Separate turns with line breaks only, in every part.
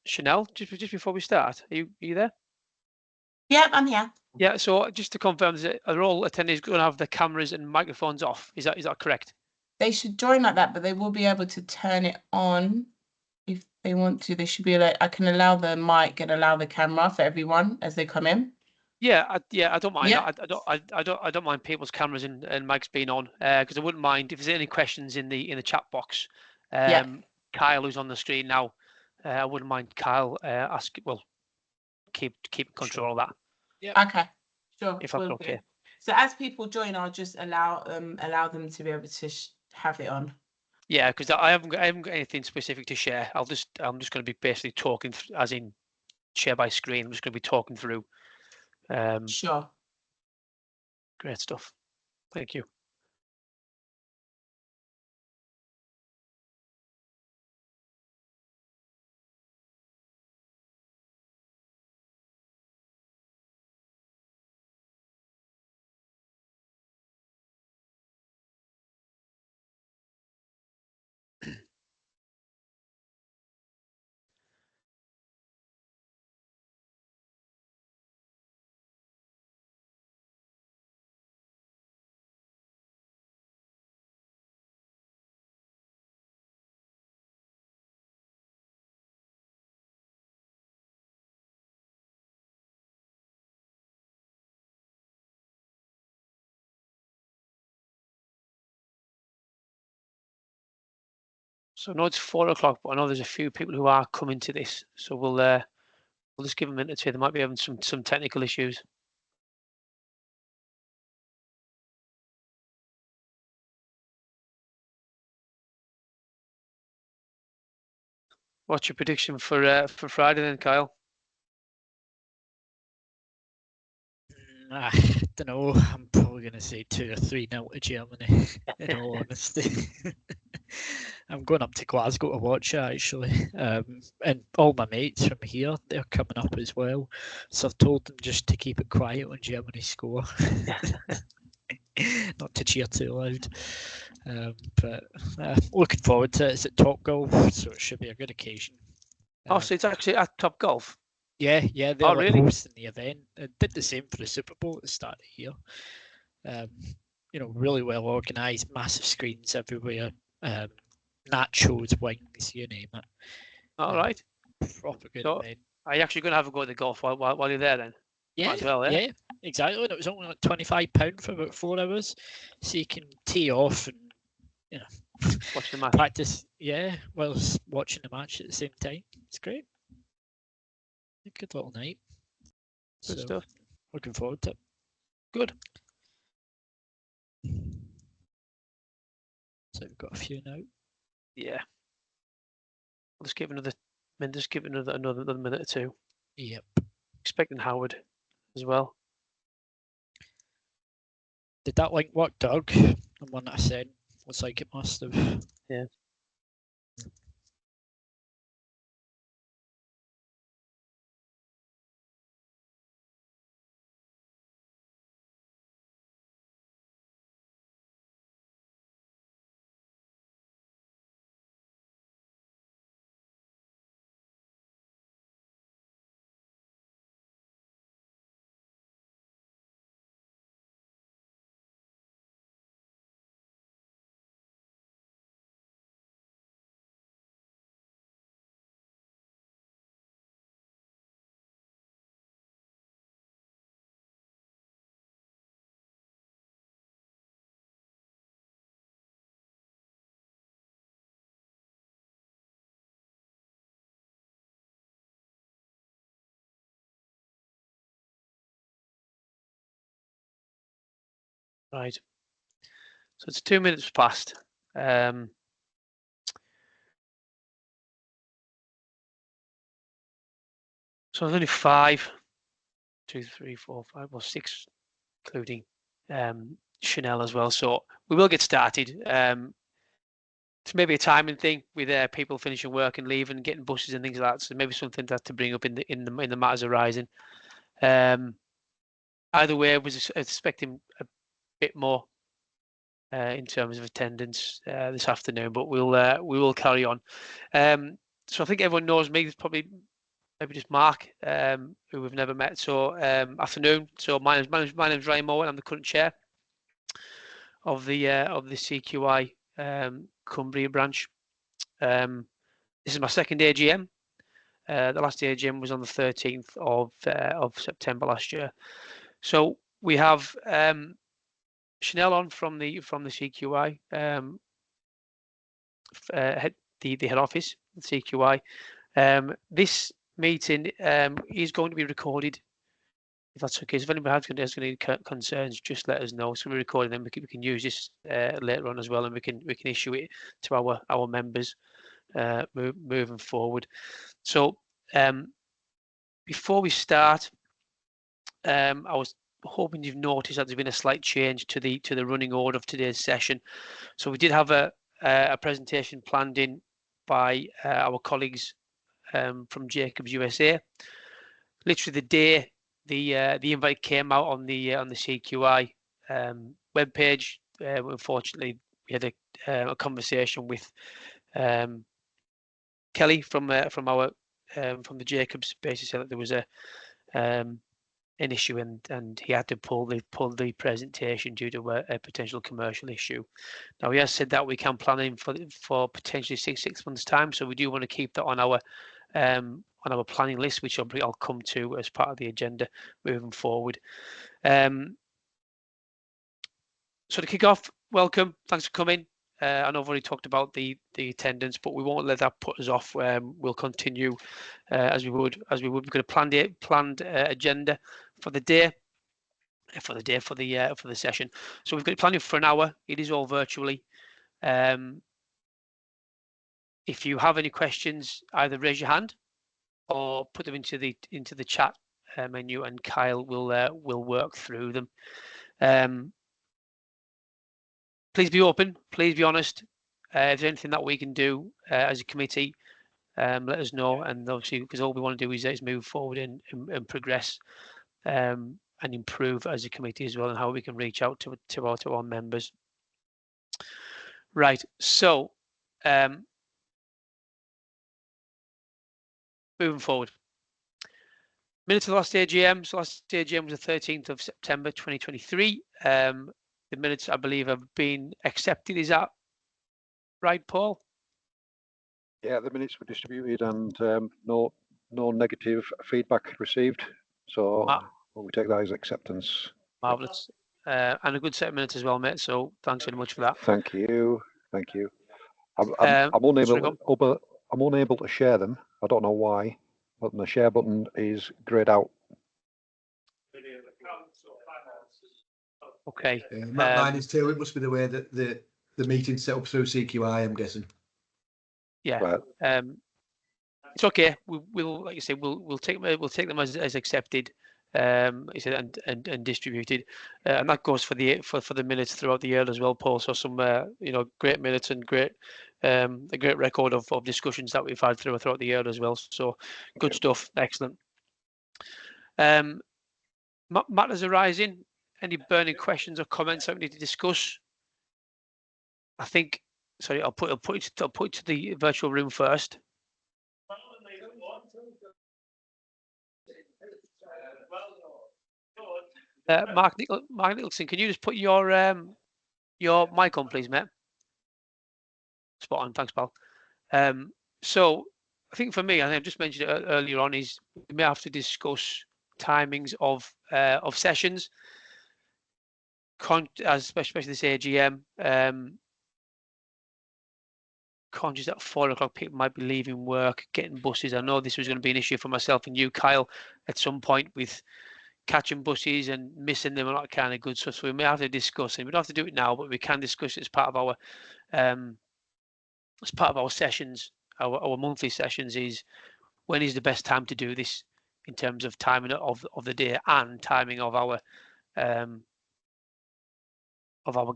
Chanel, just before we start, are you there?
Yeah, I'm here.
Yeah. So just to confirm, are all attendees going to have their cameras and microphones off? Is that correct?
They should join like that, but they will be able to turn it on if they want to. They should be like, I can allow the mic and allow the camera for everyone as they come in.
Yeah, I don't mind.
Yeah.
I don't mind people's cameras and mics being on, because I wouldn't mind if there's any questions in the chat box.
Yeah.
Kyle, who's on the screen now, I wouldn't mind Kyle keep control of that.
Yeah. Okay. Sure.
If that's okay.
So as people join, I'll just allow them to be able to have it on. Yeah,
because I haven't got anything specific to share. I'm just going to be basically talking as in share by screen. I'm just going to be talking through.
Sure.
Great stuff. Thank you. So I know it's 4 o'clock, but I know there's a few people who are coming to this. So we'll just give them a minute or two. They might be having some technical issues. What's your prediction for Friday then, Kyle?
I don't know. I'm probably going to say 2 or 3-0 to Germany, in all honesty. I'm going up to Glasgow to watch it, actually. And all my mates from here, they're coming up as well. So I've told them just to keep it quiet when Germany score. Not to cheer too loud. But looking forward to it. It's at Topgolf, so it should be a good occasion.
So it's actually at Topgolf?
Yeah, they're
really?
hosting the event. It did the same for the Super Bowl at the start of the year. Really well organised, massive screens everywhere, nachos, wings, you name it.
All right.
Proper good
So
event.
are you actually going to have a go at the golf while you're there then?
Yeah,
as well,
yeah, exactly. And it was only like £25 for about 4 hours, so you can tee off and
watch the match.
Practice. Yeah, whilst watching the match at the same time. It's great. A good little night.
Good stuff.
Looking forward to it.
Good.
So we've got a few now.
Yeah. I'll just give another minute or two.
Yep.
Expecting Howard as well.
Did that link work, Doug? The one that I sent. Looks like it must have.
Yeah. Right. So it's 2 minutes past. So there's only 5, 2, 3, 4, 5, or 6, including Chanel as well. So we will get started. It's maybe a timing thing with people finishing work and leaving, getting buses and things like that. So maybe something to bring up in the matters arising. Either way, I was expecting a bit more in terms of attendance this afternoon, but we will carry on. So I think everyone knows me. There's probably maybe just Mark, who we've never met. So afternoon. So my name's Ryan Moore. I'm the current chair of the CQI Cumbria branch. This is my second AGM. The last AGM was on the 13th of September last year. So we have Chanel on from the CQI, the head office, the CQI. This meeting is going to be recorded. If that's okay, so if anybody has any concerns, just let us know. It's going to be recorded, then we can use this later on as well, and we can issue it to our members moving forward. So before we start, I was hoping you've noticed that there's been a slight change to the running order of today's session. So we did have a presentation planned in by our colleagues from Jacobs USA. Literally the day the invite came out on the CQI webpage, unfortunately we had a conversation with Kelly from the Jacobs, basically said that there was an issue and he had to pull the presentation due to a potential commercial issue. Now he has said that we can plan in for potentially six months time, so we do want to keep that on our planning list, which I'll come to as part of the agenda moving forward. So to kick off, welcome, thanks for coming. I know I've already talked about the attendance, but we won't let that put us off. We'll continue as we would. We've got a planned agenda for the day, for the session. So we've got it planned for an hour. It is all virtually. If you have any questions, either raise your hand or put them into the chat menu, and Kyle will work through them. Please be open. Please be honest. If there's anything that we can do as a committee, let us know. And obviously, because all we want to do is move forward and progress and improve as a committee as well, and how we can reach out to our members. Right. So moving forward. Minutes of the last AGM. So last AGM was the 13th of September 2023. The minutes, I believe, have been accepted. Is that right, Paul?
Yeah, the minutes were distributed and no negative feedback received. So we take that as acceptance.
Marvellous. And a good set of minutes as well, mate. So thanks very much for that.
Thank you. Thank you. I'm unable to share them. I don't know why, but the share button is grayed out.
Okay.
Mine is too. It must be the way that the meeting's set up through CQI, I'm guessing.
Yeah.
Right.
It's okay. We'll like you say, we'll take them as accepted. He said and distributed, and that goes for the minutes throughout the year as well, Paul. So some great minutes and a great record of discussions that we've had throughout the year as well. So good stuff. Excellent. Matters arising. Any burning questions or comments that we need to discuss? I think. Sorry, I'll put it to the virtual room first. Mark Nicholson, can you just put your mic on, please, mate? Spot on, thanks, pal. So I think for me, I think I've just mentioned it earlier on, is we may have to discuss timings of sessions, especially this AGM. Conscious that 4 o'clock people might be leaving work, getting buses. I know this was going to be an issue for myself and you, Kyle, at some point with catching buses and missing them and all that kind of good stuff. So we may have to discuss it. We don't have to do it now, but we can discuss it as part of our sessions, our monthly sessions. Is when is the best time to do this in terms of timing of the day and timing of our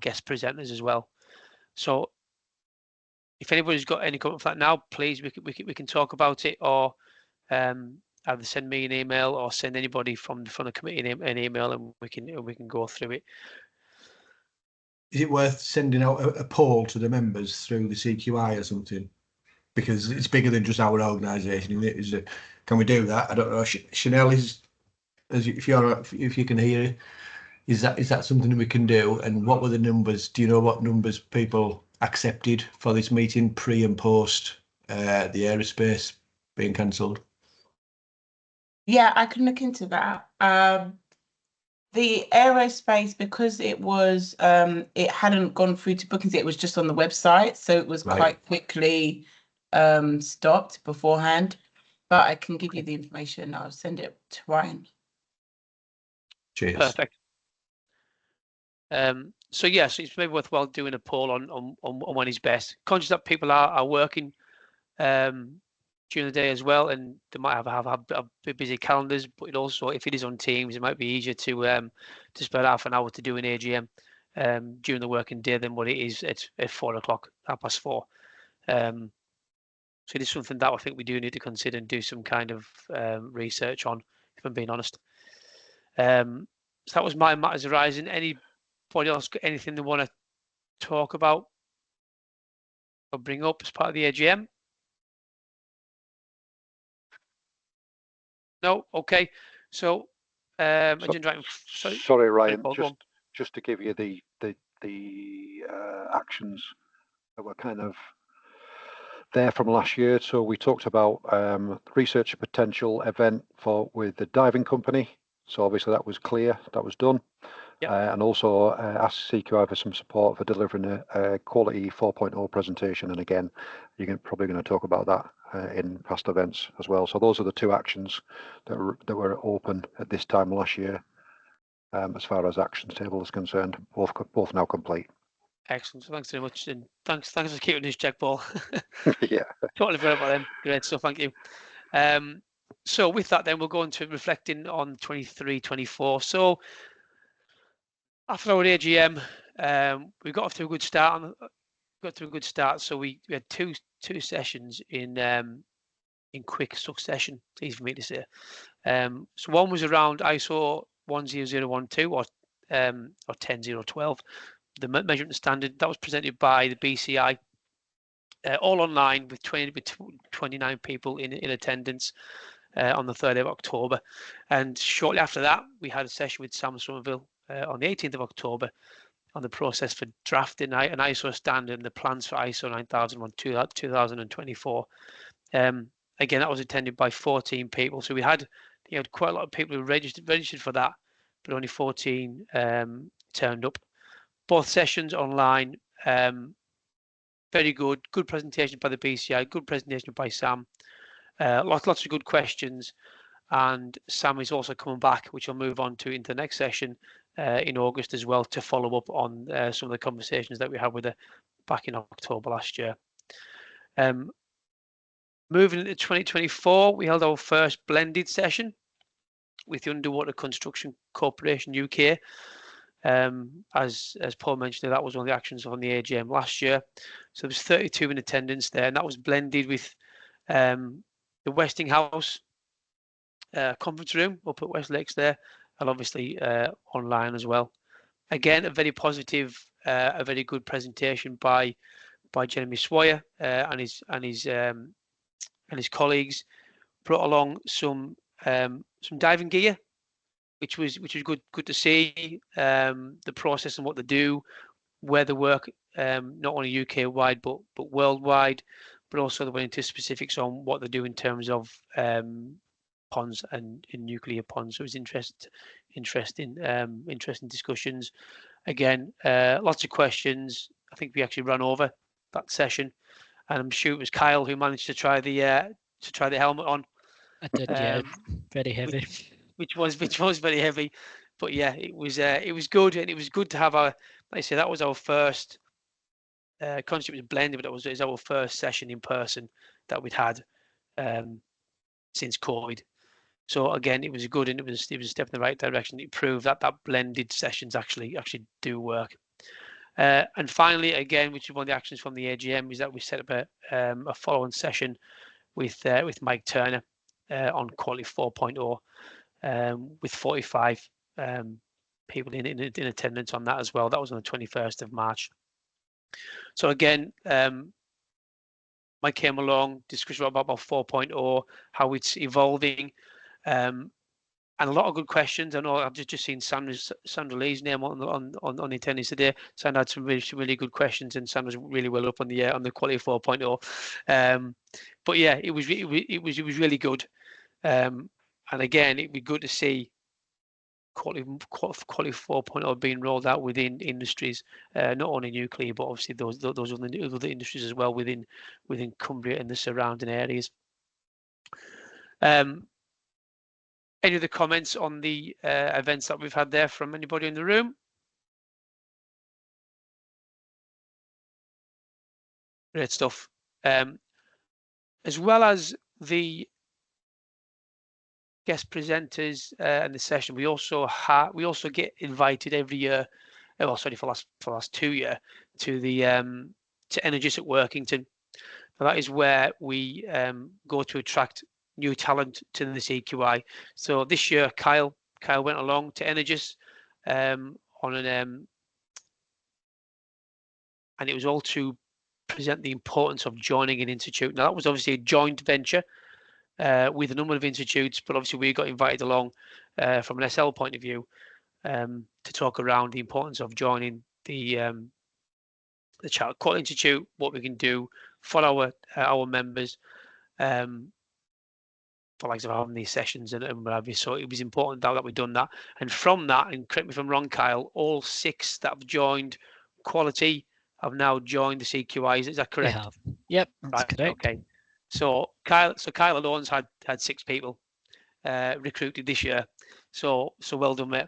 guest presenters as well. So if anybody's got any comment for that now, please we can talk about it, or either send me an email or send anybody from the committee an email, and we can go through it.
Is it worth sending out a poll to the members through the CQI or something? because it's bigger than just our organisation. Is it? Can we do that? I don't know. Chanel is, if you can hear, is that something we can do? And what were the numbers? Do you know what numbers people accepted for this meeting pre and post the aerospace being cancelled?
Yeah, I can look into that. The aerospace, because it was it hadn't gone through to bookings, it was just on the website, so it was
Right.
quite quickly stopped beforehand. But I can give you the information. I'll send it to Ryan.
Cheers.
Perfect. So yes, it's maybe worthwhile doing a poll on when he's best. Conscious that people are working during the day as well, and they might have busy calendars. But it also, if it is on Teams, it might be easier to spend half an hour to do an AGM during the working day than what it is at 4 o'clock, 4:30. So it is something that I think we do need to consider and do some kind of research on, if I'm being honest. So that was my matters arising. Anybody else got anything they want to talk about or bring up as part of the AGM? No? Okay. So, agenda item.
Sorry, Ryan.
Paul, go on.
Just to give you the actions that were kind of there from last year. So we talked about research potential event with the diving company. So obviously that was clear, that was done.
Yep.
And also asked CQI for some support for delivering a quality 4.0 presentation. And again, you're probably going to talk about that in past events as well. So those are the two actions that were open at this time last year. As far as actions table is concerned, both now complete.
Excellent. So thanks very much, and thanks for keeping this check, Paul.
Yeah.
Totally forgot about them. Great stuff. Thank you. So with that, then we'll go on to reflecting on 23-24. So after our AGM, we got off to a good start. So we had two sessions in quick succession. It's easy for me to say. So one was around ISO 10012 or 10012, the measurement standard that was presented by the BCI, all online with 29 people in attendance on the 3rd of October. And shortly after that, we had a session with Sam Somerville on the 18th of October on the process for drafting an ISO standard and the plans for ISO 9001 2024. Again, that was attended by 14 people. So we had quite a lot of people who registered for that, but only 14 turned up. Both sessions online. Very good presentation by the BCI, good presentation by Sam. Lots of good questions, and Sam is also coming back, which I'll move on to into the next session in August as well, to follow up on some of the conversations that we had with her back in October last year. Moving into 2024, we held our first blended session with the Underwater Construction Corporation UK. As Paul mentioned, that was one of the actions on the AGM last year. So there was 32 in attendance there, and that was blended with the Westinghouse conference room up at West Lakes there, and obviously online as well. Again, a very positive, a very good presentation by Jeremy Swire and his colleagues. Brought along some diving gear, which was good to see, the process and what they do, where they work, not only UK wide but worldwide, but also they went into specifics on what they do in terms of ponds and in nuclear ponds. So it was interesting discussions. Again, lots of questions. I think we actually ran over that session, and I'm sure it was Kyle who managed to try the helmet on.
I did, yeah, very heavy.
Which was very heavy, but yeah, it was good, and it was good to have like I say, that was our first concept was blended, but it was our first session in person that we'd had since COVID. So again, it was good, and it was a step in the right direction. It proved that blended sessions actually do work. And finally, again, which is one of the actions from the AGM, is that we set up a follow-on session with Mike Turner on Quality 4.0 with 45 people in attendance on that as well. That was on the 21st of March. So again, Mike came along, discussion about 4.0, how it's evolving, and a lot of good questions. I know I've just seen Sandra Lee's name on the attendees today. Sandra had some really good questions, and Sandra's really well up on the quality 4.0. But yeah, it was really good. And again, it'd be good to see quality 4.0 being rolled out within industries, not only nuclear, but obviously those other industries as well within Cumbria and the surrounding areas. Any other comments on the events that we've had there from anybody in the room? Great stuff. As well as the guest presenters and the session, we also get invited every year. Well, sorry, for last 2 years to the to Energies at Workington. Now, that is where we go to attract new talent to the CQI. So this year, Kyle went along to Energies on an and it was all to present the importance of joining an institute. Now, that was obviously a joint venture with a number of institutes, but obviously we got invited along from an SL point of view to talk around the importance of joining the Child Quality Institute, what we can do for our members, for likes of having these sessions and what have you. So it was important that we've done that. And from that, and correct me if I'm wrong, Kyle, all 6 that have joined Quality have now joined the CQIs. Is that correct?
They have. Yep, that's
Right,
correct.
okay. So Kyle alone's had 6 people recruited this year. So well done, mate.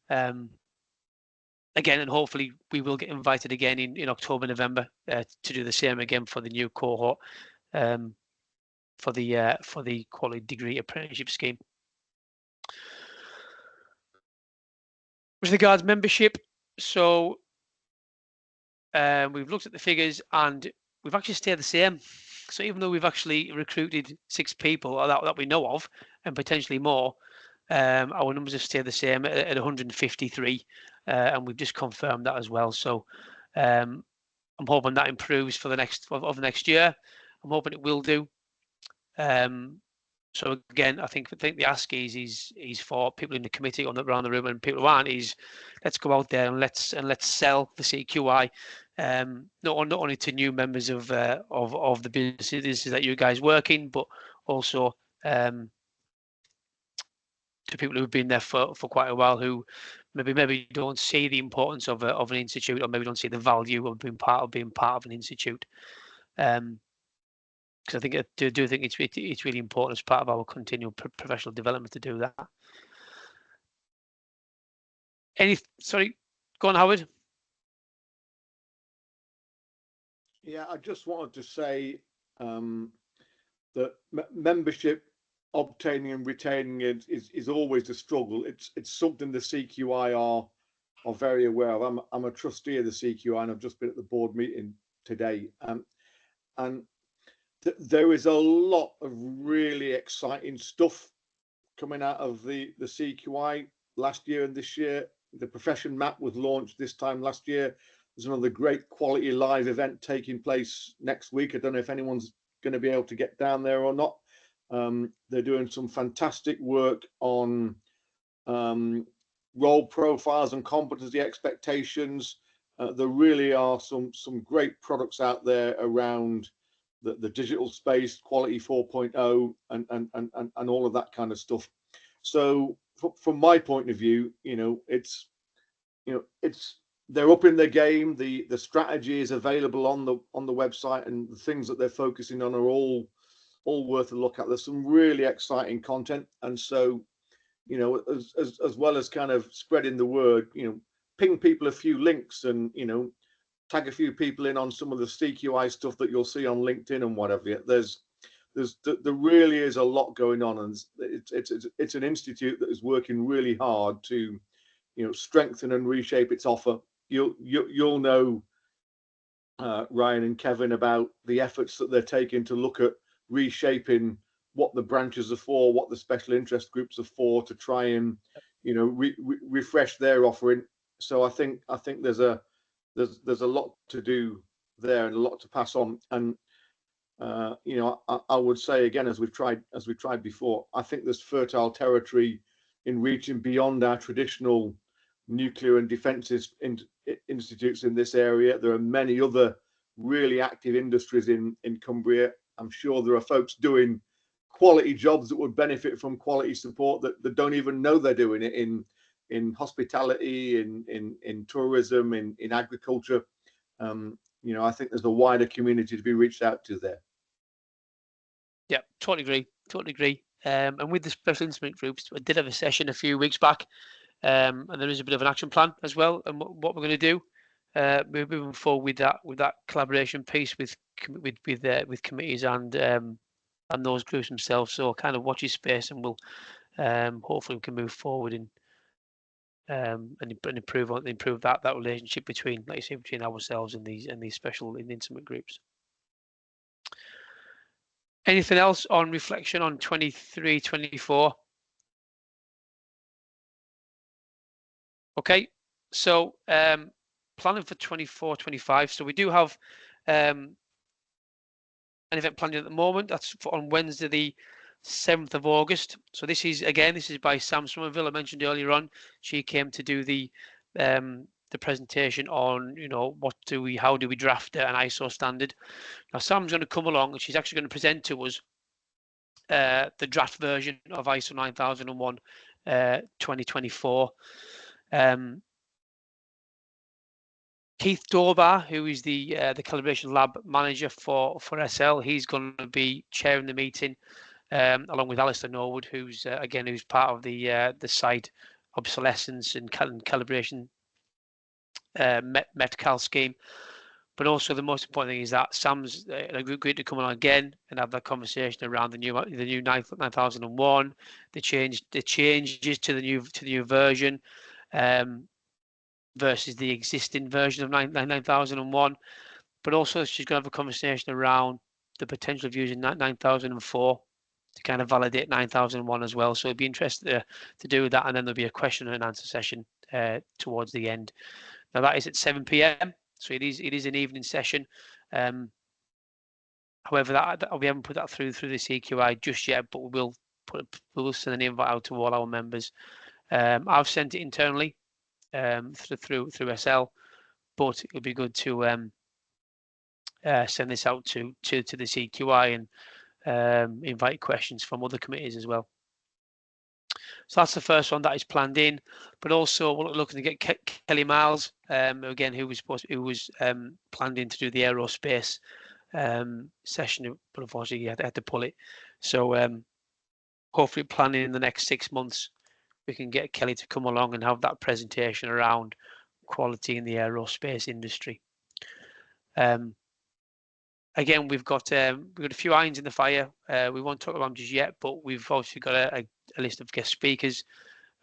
Again, and hopefully we will get invited again in October, November to do the same again for the new cohort for the quality degree apprenticeship scheme. With regards membership, so we've looked at the figures and we've actually stayed the same. So even though we've actually recruited 6 people that we know of, and potentially more, our numbers have stayed the same at 153, and we've just confirmed that as well. So I'm hoping that improves for the next year. I'm hoping it will do. So again, I think the ask is for people in the committee around the room, and people who aren't, is let's go out there and let's sell the CQI, not only to new members of the businesses that you guys work in, but also to people who've been there for quite a while, who maybe don't see the importance of an institute, or maybe don't see the value of being part of an institute. Because I think I do think it's really important as part of our continual professional development to do that. Sorry, go on, Howard.
Yeah, I just wanted to say that membership, obtaining and retaining it is always a struggle. It's something the CQI are very aware of. I'm a trustee of the CQI, and I've just been at the board meeting today, and there is a lot of really exciting stuff coming out of the CQI last year and this year. The profession map was launched this time last year. There's another great quality live event taking place next week. I don't know if anyone's going to be able to get down there or not. They're doing some fantastic work on role profiles and competency expectations. There really are some great products out there around the digital space, quality 4.0, and all of that kind of stuff. So from my point of view, it's they're up in their game. The strategy is available on the website, and the things that they're focusing on are all worth a look at. There's some really exciting content, and so as well as kind of spreading the word, ping people a few links, and tag a few people in on some of the CQI stuff that you'll see on LinkedIn and whatever. There really is a lot going on, and it's an institute that is working really hard to strengthen and reshape its offer. You'll know, Ryan and Kevin, about the efforts that they're taking to look at reshaping what the branches are for, what the special interest groups are for, to try and refresh their offering. So I think there's a lot to do there and a lot to pass on. And
You know, I would say again, as we've tried before, I think there's fertile territory in reaching beyond our traditional nuclear and defence institutes in this area. There are many other really active industries in Cumbria. I'm sure there are folks doing quality jobs that would benefit from quality support that don't even know they're doing it in hospitality, in tourism, in agriculture. You know, I think there's a wider community to be reached out to there.
Yeah, totally agree. Totally agree. And with the special instrument groups, I did have a session a few weeks back, and there is a bit of an action plan as well, and what we're going to do. We're moving forward with that collaboration piece with committees and those groups themselves. So kind of watch your space, and we'll hopefully we can move forward and improve that relationship between, like you say, between ourselves and these special intimate groups. Anything else on reflection on 23-24? Okay, so planning for 24-25. So we do have an event planning at the moment. That's on Wednesday, the 7th of August. So this is by Sam Somerville. I mentioned earlier on. She came to do the presentation on, you know, how do we draft an ISO standard. Now Sam's going to come along and she's actually going to present to us the draft version of ISO 9001 2024. Keith Dorbar, who is the calibration lab manager for SL, he's going to be chairing the meeting, along with Alistair Norwood, who's part of the site obsolescence and calibration Metcal scheme. But also the most important thing is that Sam's agreed to come on again and have that conversation around the new 9001, the changes to the new version, versus the existing version of 9001. But also she's going to have a conversation around the potential of using 9004 to kind of validate 9001 as well. So it'd be interesting to do that, and then there'll be a question and answer session towards the end. Now that is at 7 p.m. So it is an evening session. However, that we haven't put that through the CQI just yet, but we will send an invite out to all our members. I've sent it internally through SL, but it would be good to send this out to the CQI and invite questions from other committees as well. So that's the first one that is planned in, but also we're looking to get Kelly Miles, again, who was planned in to do the aerospace session, but unfortunately he had to pull it. So hopefully planning in the next 6 months, we can get Kelly to come along and have that presentation around quality in the aerospace industry. Again, we've got a few irons in the fire. We won't talk about them just yet, but we've also got a list of guest speakers,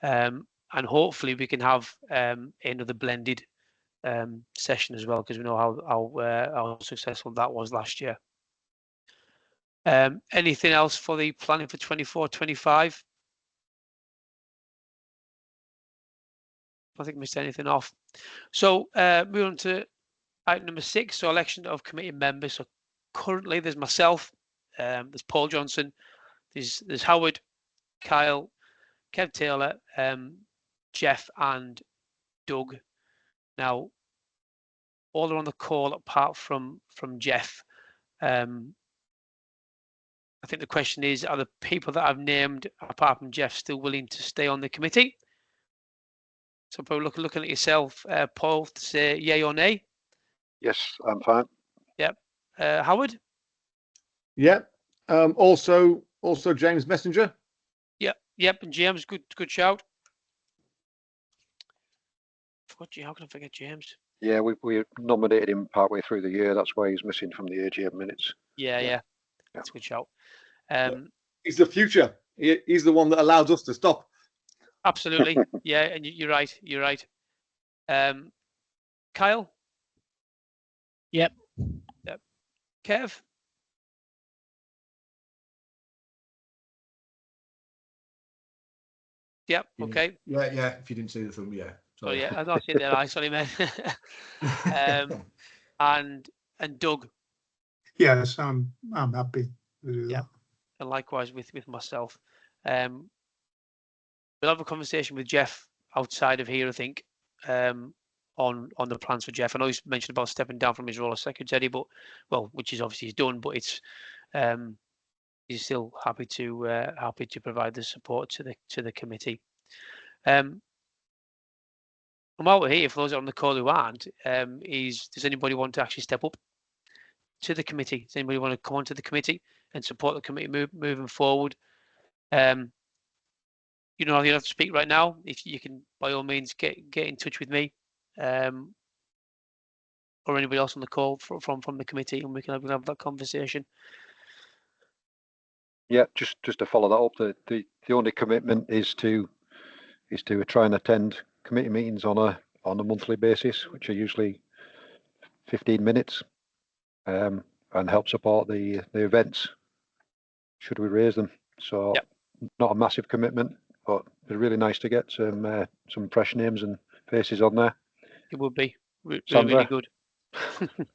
and hopefully we can have another blended session as well, because we know how successful that was last year. Anything else for the planning for 24-25? I think I missed anything off. So moving on to item number 6, so election of committee members. So currently there's myself, there's Paul Johnson, there's Howard, Kyle, Kev Taylor, Jeff and Doug. Now all are on the call apart from Jeff. I think the question is, are the people that I've named apart from Jeff still willing to stay on the committee? So probably looking at yourself, Paul, to say yay or nay.
Yes, I'm fine.
Yep. Howard?
Yep. Also James Messenger.
Yep. And James, good shout. How can I forget James?
Yeah, we nominated him partway through the year. That's why he's missing from the AGM minutes.
Yeah. That's a good shout.
He's the future. He's the one that allows us to stop.
Absolutely. Yeah, and you're right. Kyle?
Yep.
Kev? Yep. Okay.
Yeah. If you didn't see the film, yeah.
Sorry, yeah, I don't see that. Sorry, man. And Doug.
Yes, I'm happy to do
Yeah.
that.
And likewise with myself. We'll have a conversation with Jeff outside of here, I think, on the plans for Jeff. I know he's mentioned about stepping down from his role as secretary, but which is obviously he's done, but it's he's still happy to provide the support to the committee. And while we're here, for those on the call who aren't, does anybody want to actually step up to the committee? Does anybody want to come onto the committee and support the committee moving forward? You don't have to speak right now. If you can, by all means, get in touch with me, or anybody else on the call from the committee, and we can have that conversation.
Yeah, just to follow that up, the only commitment is to try and attend committee meetings on a monthly basis, which are usually 15 minutes, and help support the events should we raise them. So
Yep.
Not a massive commitment, but it's really nice to get some fresh names and faces on there.
It would be
Sandra?
really good.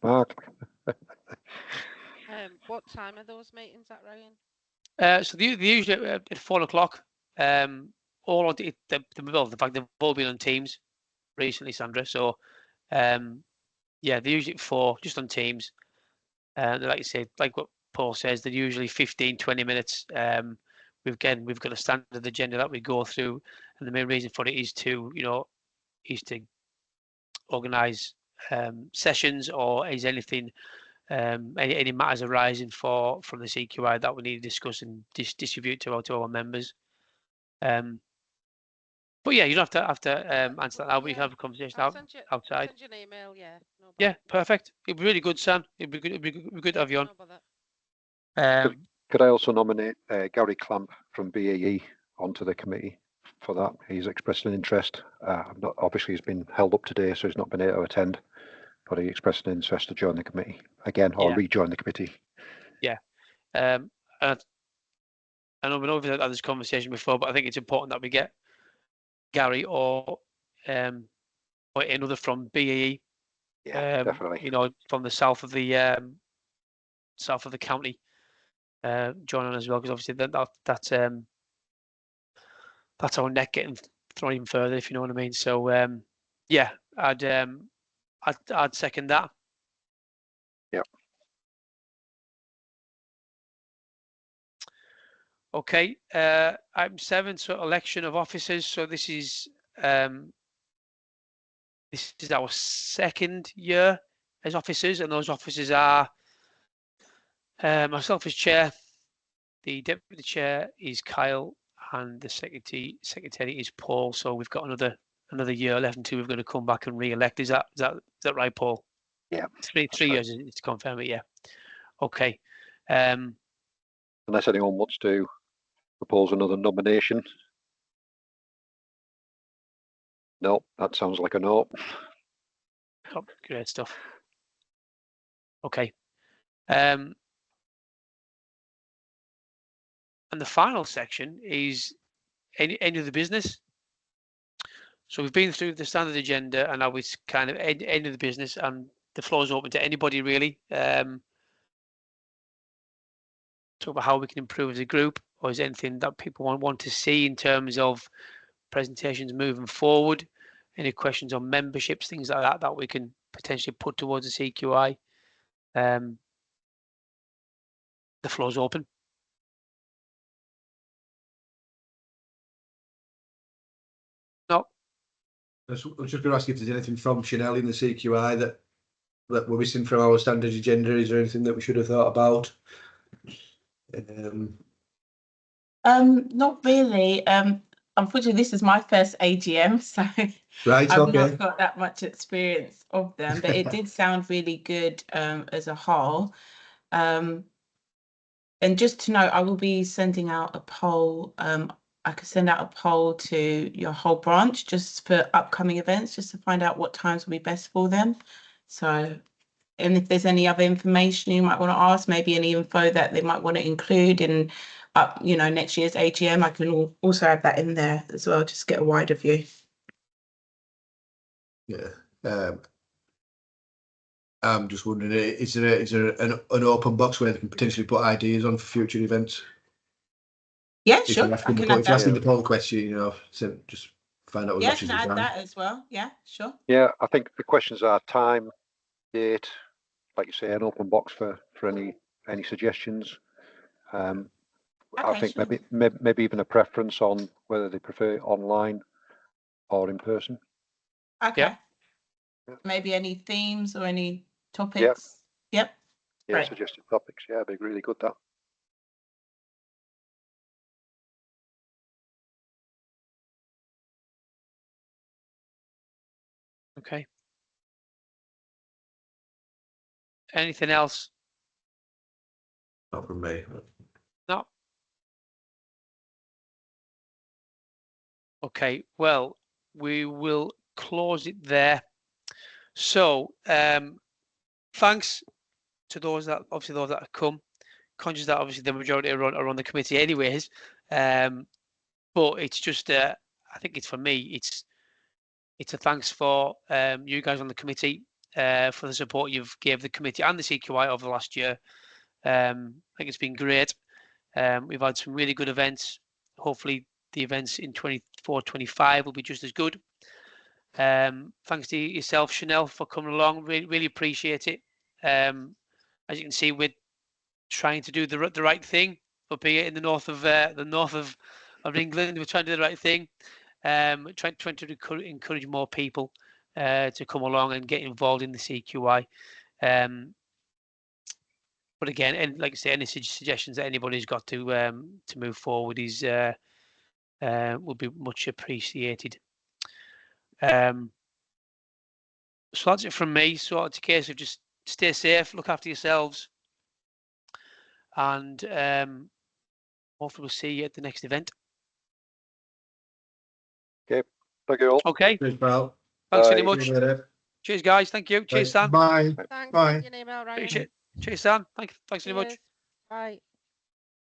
Mark?
What time are those meetings at, Ryan?
So they usually at 4 o'clock. All on the fact they've all been on Teams recently, Sandra. So yeah, they're usually at 4, just on Teams. Like you say, like what Paul says, they're usually 15-20 minutes. We've got a standard agenda that we go through, and the main reason for it is to organise sessions, or is anything any matters arising from the CQI that we need to discuss and distribute to our members. But yeah, you don't have to answer that now, but you can have a conversation outside.
I'll send you an email, yeah. No
Yeah,
bother.
perfect. It'd be really good, Sam. It'd be good to have you on.
No bother.
Could I also nominate Gary Clamp from BAE onto the committee for that? He's expressed an interest. Obviously, he's been held up today, so he's not been able to attend, but he expressed an interest to join the committee again, or
Yeah.
rejoin the committee.
Yeah. And I know we've had this conversation before, but I think it's important that we get Gary or another from BAE.
Yeah, definitely.
From the south of the county, joining as well, because obviously that's our neck getting thrown even further, if you know what I mean. So yeah, I'd second that.
Yep.
Okay, item 7, so election of officers. So this is our second year as officers, and those officers are myself as chair, the deputy chair is Kyle, and the secretary is Paul. So we've got another year left until we're going to come back and re-elect. Is that right, Paul?
Yeah.
Three years to confirm it. Yeah. Okay.
Unless anyone wants to propose another nomination. No, that sounds like a no.
Oh, great stuff. Okay. And the final section is any of the business. So we've been through the standard agenda, and now it's kind of end of the business, and the floor is open to anybody really. Talk about how we can improve as a group, or is there anything that people want to see in terms of presentations moving forward? Any questions on memberships, things like that we can potentially put towards the CQI? The floor's open. No.
I was just going to ask if there's anything from Chanel in the CQI that we're missing from our standard agenda. Is there anything that we should have thought about?
Not really. Unfortunately, this is my first AGM, so
Right,
I've
okay.
not got that much experience of them, but it did sound really good as a whole. And just to note, I will be sending out a poll. I could send out a poll to your whole branch just for upcoming events, just to find out what times will be best for them. So, and if there's any other information you might want to ask, maybe any info that they might want to include in next year's AGM, I can also add that in there as well, just get a wider view.
Yeah. I'm just wondering, is there an open box where they can potentially put ideas on for future events?
Yeah,
If
sure.
you're
I
asking,
can add
if you're asking
that.
the poll question, you know, so just find out as
Yeah, I
much as
can
you
add
can.
that as well. Yeah, sure.
Yeah, I think the questions are time, date, like you say, an open box for any suggestions. I
Okay,
think
sure.
maybe even a preference on whether they prefer online or in person.
Okay.
Yeah.
Maybe any themes or any topics? Yep.
Yeah,
Right.
suggested topics. Yeah, they're really good, that.
Okay. Anything else?
Not from me.
No. Okay. Well, we will close it there. So, thanks to those that have come. Conscious that obviously the majority are on the committee anyways. But it's just, I think it's, for me, it's a thanks for you guys on the committee for the support you've gave the committee and the CQI over the last year. I think it's been great. We've had some really good events. Hopefully the events in 24-25 will be just as good. Thanks to yourself, Chanel, for coming along. Really appreciate it. As you can see, we're trying to do the right thing up here in the north of England. We're trying to do the right thing. Trying to encourage more people to come along and get involved in the CQI. But again, and like I say, any suggestions that anybody's got to move forward is would be much appreciated. So that's it from me. So it's a case of just stay safe, look after yourselves, and hopefully we'll see you at the next event.
Okay, thank you all.
Okay.
Cheers, pal.
Thanks very
Bye.
much. Cheers, guys. Thank you. Cheers, Sam.
Bye.
Thanks.
Bye.
Send your name out, Ryan.
Appreciate it. Cheers, Sam. Thanks very much.
Cheers. Bye.